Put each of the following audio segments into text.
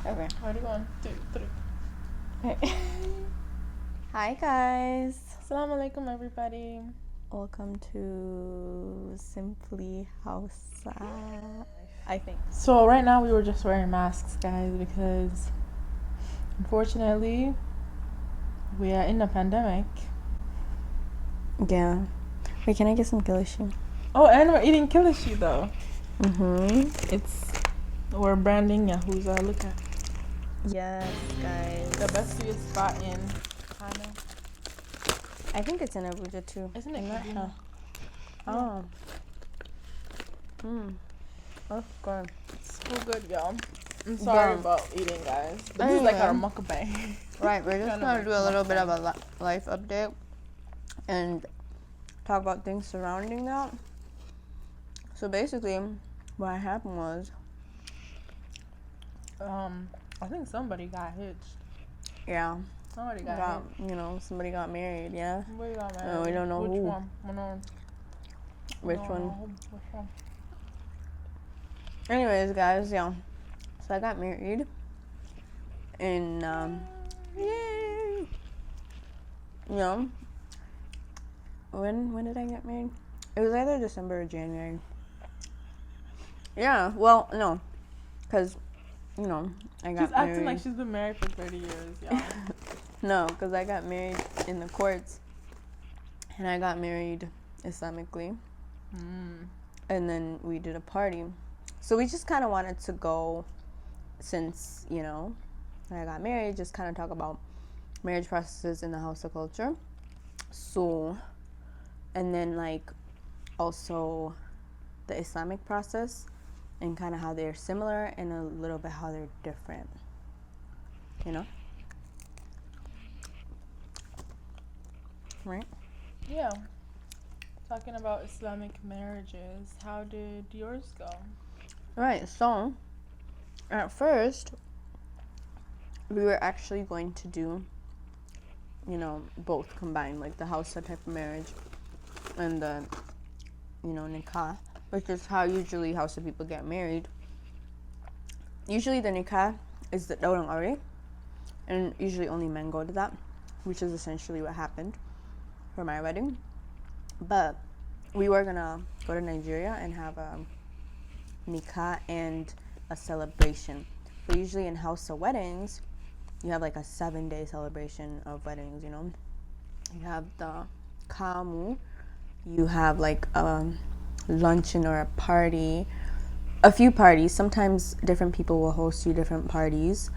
Okay. Ready? 1, 2, 3. Okay. Hi guys. Assalamu alaikum, everybody. Welcome to Simply Hausa. I think. So right now we were just wearing masks, guys, because unfortunately we are in a pandemic. Yeah. Wait, can I get some kilishi? Oh, and we're eating kilishi though. Mm-hmm. We're branding Yahuza. Look at Yes, guys. the best food spot in Ghana. I think it's in Abuja too. Isn't it I'm not Kaduna? sure. Oh. That's good. It's so good, y'all. I'm sorry Yeah. about eating, guys. But this is like our Anyway. mukbang. Right, we're just Kind of gonna like do a little bit of mukbang. a life update and talk about things surrounding that. So basically, what happened was, I think somebody got hitched. yeah, Somebody got hitched. somebody got married, yeah. Somebody got married. We don't know Which who. one? Which one? Which one? Anyways, guys, yeah. So I got married in, yay! You know, when did I get married? It was either December or January. Yeah, well, no, because, I got She's acting married. like she's been married for 30 years, y'all. No, because I got married in the courts, and I got married Islamically, and then we did a party. So we just kind of wanted to go, since, I got married, just kind of talk about marriage processes in the Hausa culture. So, and then also the Islamic process and kind of how they're similar and a little bit how they're different, right? Yeah. Talking about Islamic marriages, how did yours go? Right, so at first we were actually going to do, both combined, like the Hausa type of marriage and the, nikah, which is how usually Hausa people get married. Usually the nikah is the daurang aure, and usually only men go to that, which is essentially what happened for my wedding. But we were gonna go to Nigeria and have a nikah and a celebration. But usually in Hausa weddings, you have like a 7-day celebration of weddings, You have the kamu, you have like a luncheon or a party, a few parties. Sometimes different people will host you different parties.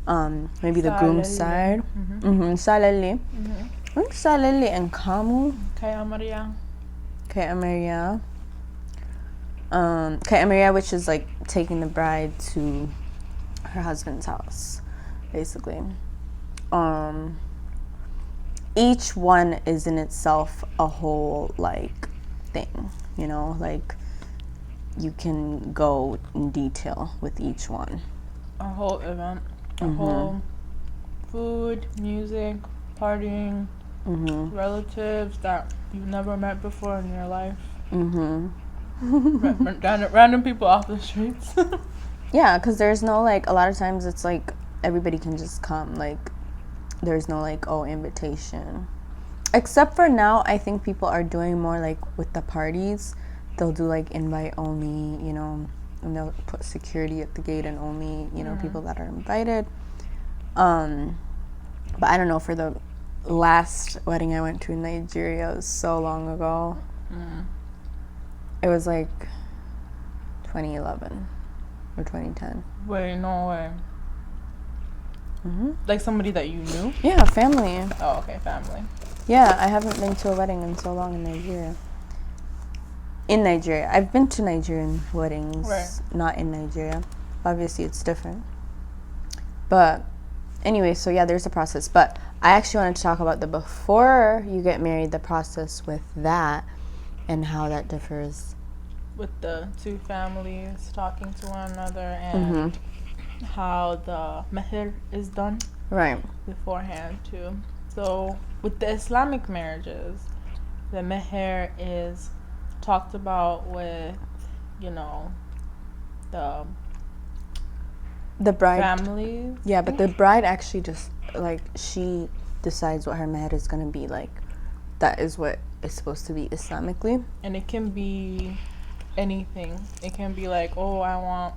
Maybe the groom's side. Salele. I think Salele and kamu. Kaya Maria. Kaya Maria. Kaya Maria, which is like taking the bride to her husband's house, basically. Each one is in itself a whole thing, like you can go in detail with each one. A whole event. A whole food, music, partying, relatives that you've never met before in your life. Random people off the streets. Yeah, because there's no a lot of times it's like everybody can just come, there's no invitation, except for now. I think people are doing more with the parties, they'll do invite only, and they'll put security at the gate and only people that are invited. But I don't know, for the last wedding I went to in Nigeria, it was so long ago. It was 2011 or 2010. Wait, no way. Like somebody that you knew? Yeah, family. Oh, okay, family. Yeah, I haven't been to a wedding in so long in Nigeria. I've been to Nigerian weddings, right. Not in Nigeria. Obviously, it's different. But anyway, so yeah, there's a process. But I actually wanted to talk about the before you get married, the process with that, and how that differs. With the two families talking to one another and how the meher is done. Right. Beforehand, too. So, with the Islamic marriages, the meher is talked about with, the the bride families. Yeah, but the bride actually just like she decides what her meher is gonna be like. That is what is supposed to be Islamically. And it can be anything. It can be like, oh, I want.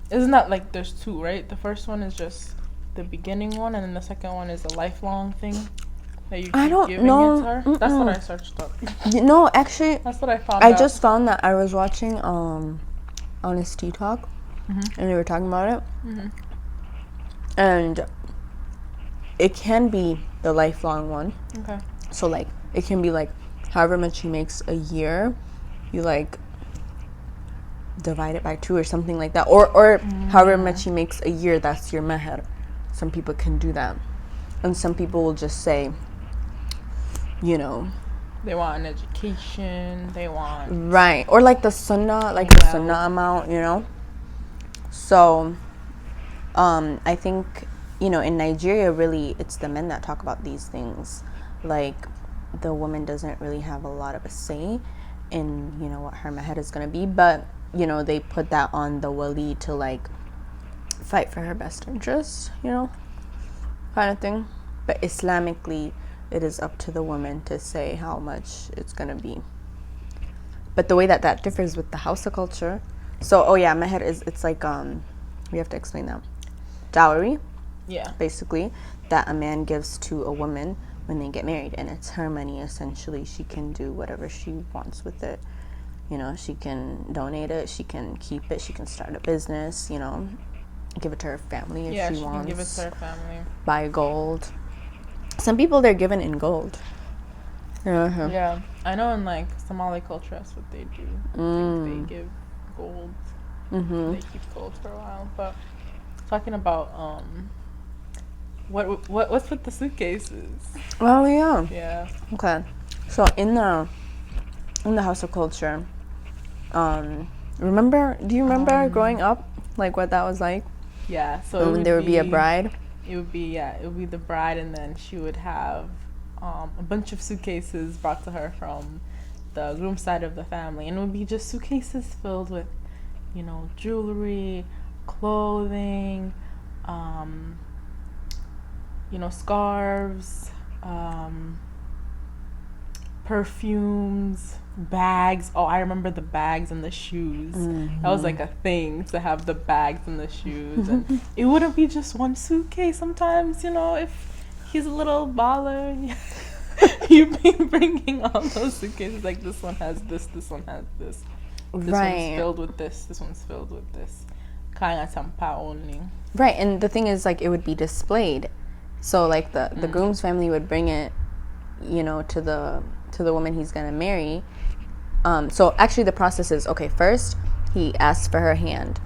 Isn't that like there's two, right? The first one is just the beginning one, and then the second one is a lifelong thing that you keep I don't giving know. it to her. That's what I searched up. No, actually, That's what I found. I out. just found that I was watching Honesty Talk, and they were talking about it, and it can be the lifelong one. Okay. So like it can be like however much he makes a year, you like divide it by 2 or something like that, or however much he makes a year, that's your meher. Some people can do that, and some people will just say, you know, they want an education, they want right, or like the sunnah, like the sunnah amount, you know. So I think, you know, in Nigeria, really it's the men that talk about these things. Like the woman doesn't really have a lot of a say in, you know, what her meher is going to be, but you know, they put that on the wali to like fight for her best interest, you know, kind of thing. But Islamically, it is up to the woman to say how much it's going to be. But the way that that differs with the Hausa culture, so meher is, it's like we have to explain that. Dowry, basically, that a man gives to a woman when they get married, and it's her money essentially. She can do whatever she wants with it. You know, she can donate it, she can keep it, she can start a business, you know, give it to her family if she wants. Can give it to her family. Buy gold. Some people, they're given in gold. Yeah, I know in like Somali culture that's what they do. They give gold. They keep gold for a while. But talking about what's with the suitcases? Oh yeah. Yeah. Okay. So in the Hausa culture, do you remember growing up, like what that was like? Yeah. So when there would be a bride. It would be the bride, and then she would have a bunch of suitcases brought to her from the groom's side of the family, and it would be just suitcases filled with, you know, jewelry, clothing, you know, scarves, perfumes, bags. Oh, I remember the bags and the shoes. That was like a thing, to have the bags and the shoes. And it wouldn't be just one suitcase. Sometimes, you know, if he's a little baller, you'd be bringing all those suitcases. Like, this one has this one has this. This one's filled with this one's filled with this. Kind of tampa only. Right, and the thing is, like, it would be displayed. So, like, the groom's family would bring it, you know, to the woman he's gonna marry. So actually the process is, okay, first he asks for her hand,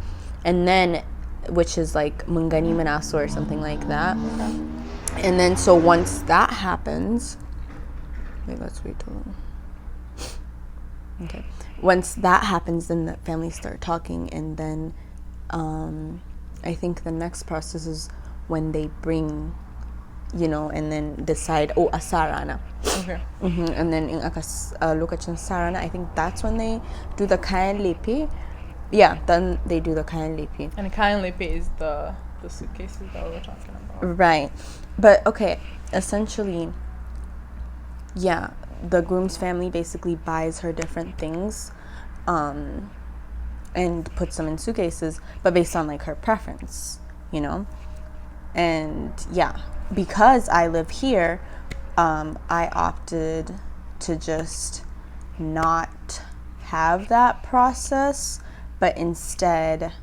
and then, which is like mungani manaso or something like that. And then so once that happens, let's wait till okay. Once that happens, then the families start talking, and then I think the next process is when they bring, you know, and then decide, asarana. Okay. And then in lokacin sarana, I think that's when they do the kayan lepe. Yeah, then they do the kayan lepe. And kayan lepe is the suitcases that we were talking about. Right. But okay, essentially, yeah, the groom's family basically buys her different things, and puts them in suitcases, but based on like her preference, you know. And yeah, because I live here, I opted to just not have that process, but instead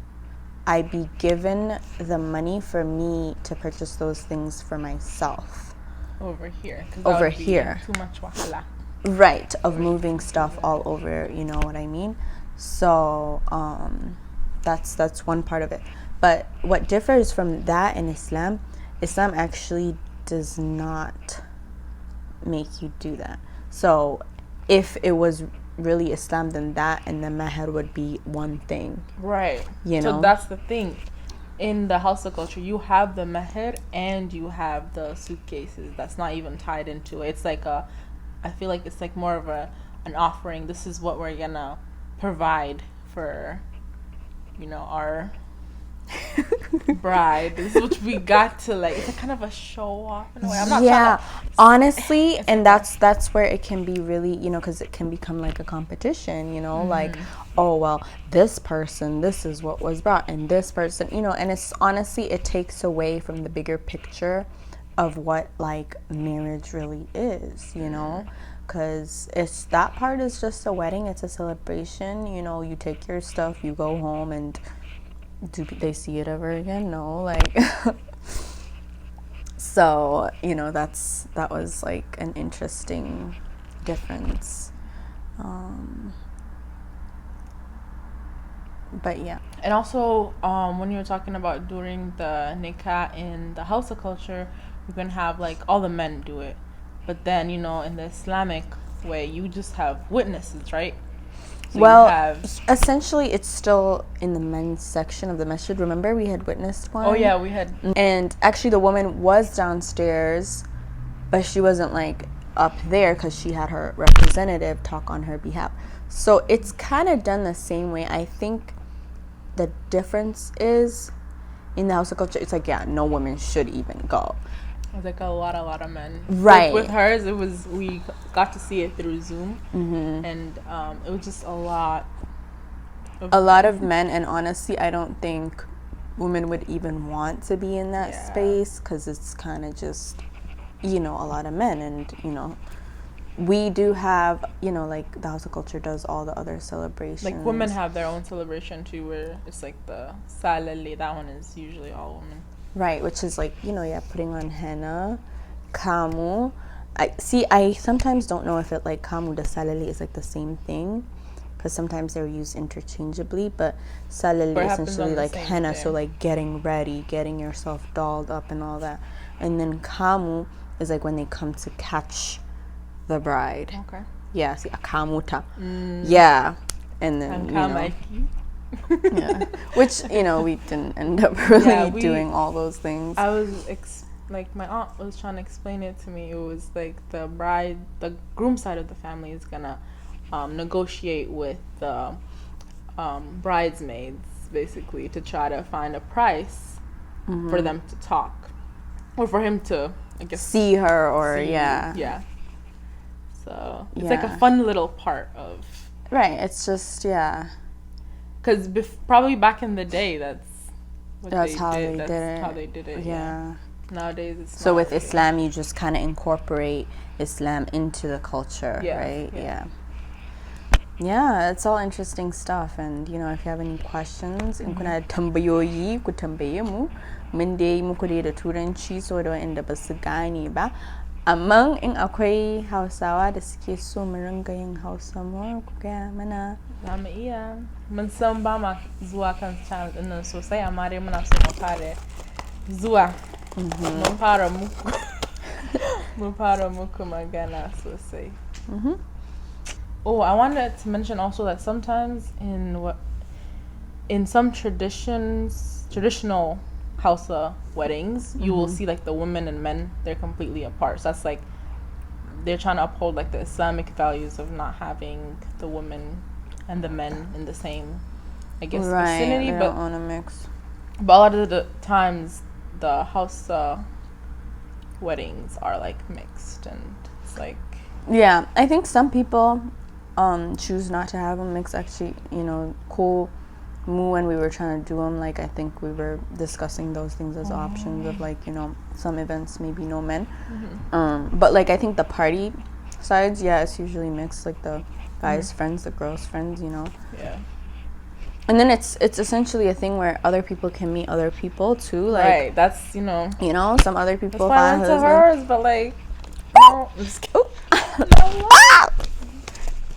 I be given the money for me to purchase those things for myself. Over here. Over here. Too much wahala. Right, of moving stuff all over, you know what I mean? So that's one part of it. But what differs from that in Islam actually does not make you do that. So if it was really Islam, then that and the meher would be one thing. Right. You know? So that's the thing. In the Hausa culture, you have the meher and you have the suitcases. That's not even tied into it. It's like I feel like it's like more of an offering. This is what we're gonna provide for, you know, our bride. This is what we got to like. It's a kind of a show off in a way. I'm not Yeah, trying to. honestly, and that's where it can be really, because it can become like a competition, like, oh well, this person, this is what was brought, and this person, and it's honestly, it takes away from the bigger picture of what like marriage really is, because it's that part is just a wedding, it's a celebration, you take your stuff, you go home, and do they see it ever again? No, like. So, that was like an interesting difference. But yeah. And also, when you were talking about during the nikah in the Hausa culture, you can have like all the men do it. But then, in the Islamic way, you just have witnesses, right? So well, essentially, it's still in the men's section of the masjid. Remember, we had witnessed one? Oh, yeah, we had. And actually, the woman was downstairs, but she wasn't, like, up there because she had her representative talk on her behalf. So it's kind of done the same way. I think the difference is in the Hausa culture, it's like, yeah, no woman should even go. It was like a lot of men. Right. With hers, we got to see it through Zoom, and it was just a lot of men, and honestly, I don't think women would even want to be in that space because it's kind of just, a lot of men, and we do have, like the Hausa culture does all the other celebrations. Like women have their own celebration too, where it's like the salali. That one is usually all women. Right, which is like, putting on henna, kamu. I sometimes don't know if it like kamu to salali is like the same thing, because sometimes they're used interchangeably, but salali is essentially like henna, so like getting ready, getting yourself dolled up and all that. And then kamu is like when they come to catch the bride. Okay. Yeah, see, a kamuta. Yeah. And then, yeah, which we didn't end up really doing all those things. I was like my aunt was trying to explain it to me. It was like the groom side of the family is gonna negotiate with the bridesmaids basically to try to find a price for them to talk, or for him to, I guess, see her, or yeah. So it's like a fun little part of it's just because probably back in the day, that's how they did it. Yeah. Nowadays, it's so with Islam, you just kind of incorporate Islam into the culture, right? Yeah, it's all interesting stuff. And if you have any questions, in kuna tambayoyi ku tambaye mu, mun dai muku dai da turanci so da wanda ba su gane ba. Amma in akwai Hausawa da suke so mu ringa yin Hausa more, ku gaya mana. Za mu iya. Mun san ba ma zuwa kan channel din nan sosai, amma dai muna so mu fara zuwa. Mun fara muku magana sosai. Oh, I wanted to mention also that sometimes in some traditional Hausa weddings, you will see like the women and men, they're completely apart. So that's like they're trying to uphold like the Islamic values of not having the women and the men in the same, I guess, vicinity. They don't want to mix. But a lot of the times, the Hausa weddings are like mixed, and it's like I think some people choose not to have them mixed. Actually, cool. When we were trying to do them, like I think we were discussing those things as options of like some events maybe no men, but like I think the party sides, it's usually mixed, like the guys' friends, the girls' friends, and then it's essentially a thing where other people can meet other people too, like right. That's some other people find husband. Hers, but like no, I'm just kidding.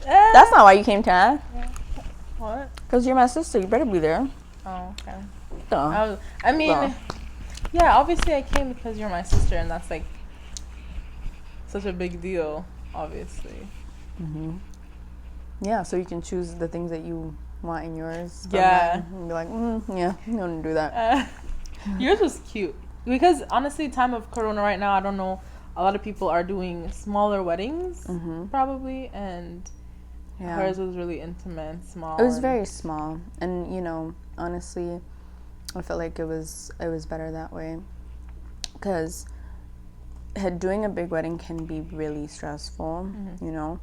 That's not why you came to us. What? Because you're my sister. You better be there. Oh, okay. Obviously I came because you're my sister, and that's like such a big deal, obviously. Yeah, so you can choose the things that you want in yours. Yeah. And be like, you don't do that. Yours was cute. Because honestly, time of Corona right now, I don't know, a lot of people are doing smaller weddings, probably, and hers was really intimate, small. It was very small. And, honestly, I felt like it was better that way, because doing a big wedding can be really stressful. You know,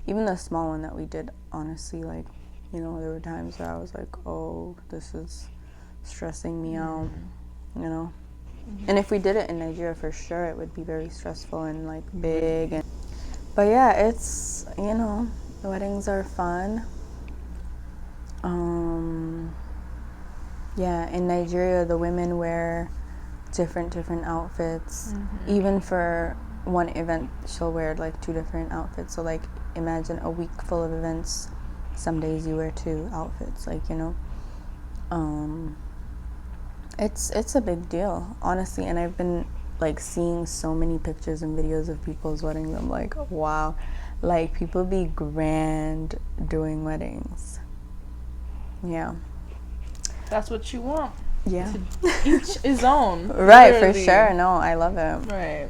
even the small one that we did, honestly, like, you know, there were times where I was like, oh, this is stressing me out, you know. And if we did it in Nigeria, for sure it would be very stressful and like big. And but yeah, it's, you know, the weddings are fun. Yeah, in Nigeria the women wear different outfits. Even for one event she'll wear like 2 different outfits. So like, imagine a week full of events, some days you wear 2 outfits, like, you know. It's a big deal, honestly, and I've been like seeing so many pictures and videos of people's weddings. I'm like, wow, like, people be grand doing weddings. Yeah. That's what you want. Yeah. Each his own. Right, for literally. sure. No, I love it. Right.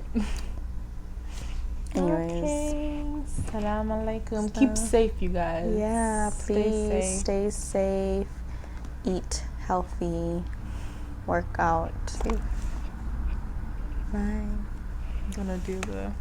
Anyways. Okay. Salam alaikum. Keep safe, you guys. Yeah, please stay safe. Eat healthy. Work out. Bye. I'm gonna do the